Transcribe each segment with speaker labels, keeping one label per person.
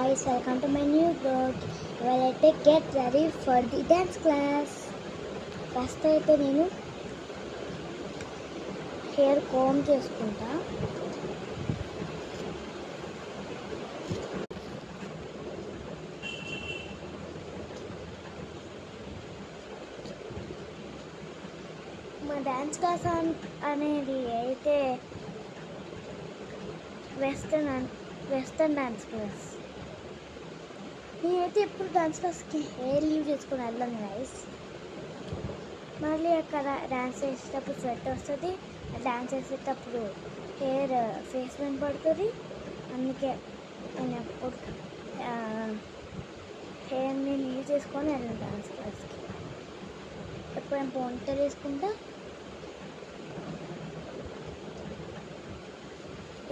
Speaker 1: guys, welcome to my new vlog. ఇవాళైతే get ready for the dance class. First అయితే నేను hair come చేసుకుంటా. మా dance class అనేది అయితే వెస్టర్న్ డ్యాన్స్ క్లాస్. నేనైతే ఎప్పుడు డ్యాన్స్ క్లాస్కి హెయిర్ లీవ్ చేసుకుని వెళ్ళాను గైస్. మళ్ళీ అక్కడ డ్యాన్స్ చేసేటప్పుడు స్వెట్ వస్తుంది, డ్యాన్స్ చేసేటప్పుడు హెయిర్ ఫేస్ మీద పడుతుంది. అందుకే నేను ఎప్పుడు హెయిర్ని లీవ్ చేసుకొని వెళ్ళాను డ్యాన్స్ క్లాస్కి. ఎప్పుడైనా పోనీటైల్ వేసుకుంటా.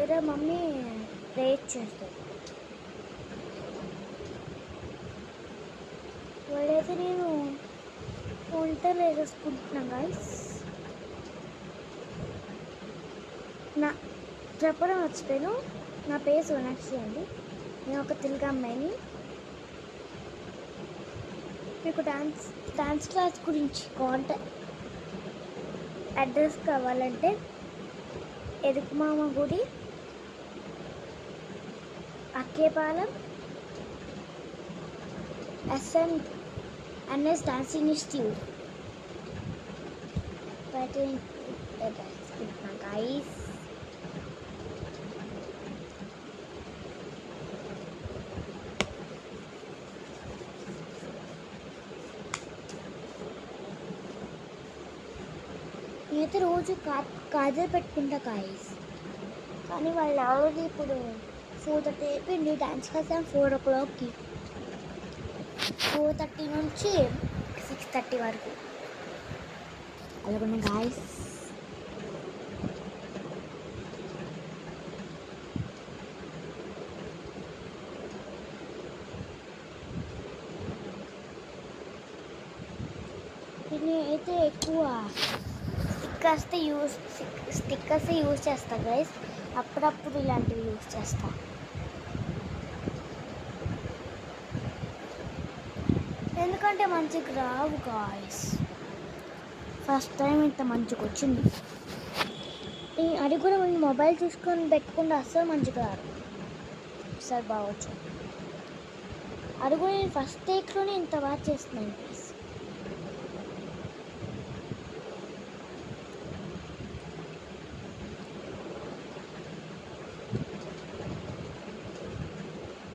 Speaker 1: ఇలా మమ్మీ ప్రేయర్ చేస్తుంది. వాళ్ళైతే నేను పోనీటైల్ వేసేసుకుంటున్నాను గైస్. నా చెప్పడం మర్చిపోయాను, నా పేరు సోనాక్షి అండి. నేను ఒక తెలుగు అమ్మాయిని. మీకు డాన్స్ క్లాస్ గురించి అడ్రస్ కావాలంటే ఎరుకుమామ గుడి, Akkepalem, SNS dancing institute. Guys నేనైతే రోజు కాజల్ పెట్టుకుంటా గైస్. కానీ వాళ్ళు ఆల్రెడీ ఇప్పుడు 4:30 అయిపోయింది. డ్యాన్స్ క్లాస్ 4 o'clockకి, 4:30 నుంచి 6:30 వరకు. అలాగే గాయస్ నేనైతే ఎక్కువ స్టిక్కర్స్ యూజ్ చేస్తా గైస్. అప్పుడప్పుడు ఇలాంటివి యూజ్ చేస్తా. ఎందుకంటే మంచిగా రావు గాయస్. ఫస్ట్ టైం ఇంత మంచిగా వచ్చింది. అది కూడా నేను మొబైల్ చూసుకొని పెట్టుకుంటే అస్సలు మంచిగా రాదు. సార్ బాగొచ్చు. అది కూడా నేను ఫస్ట్ టేక్లోనే ఇంత బాగా చేస్తున్నాను గైస్.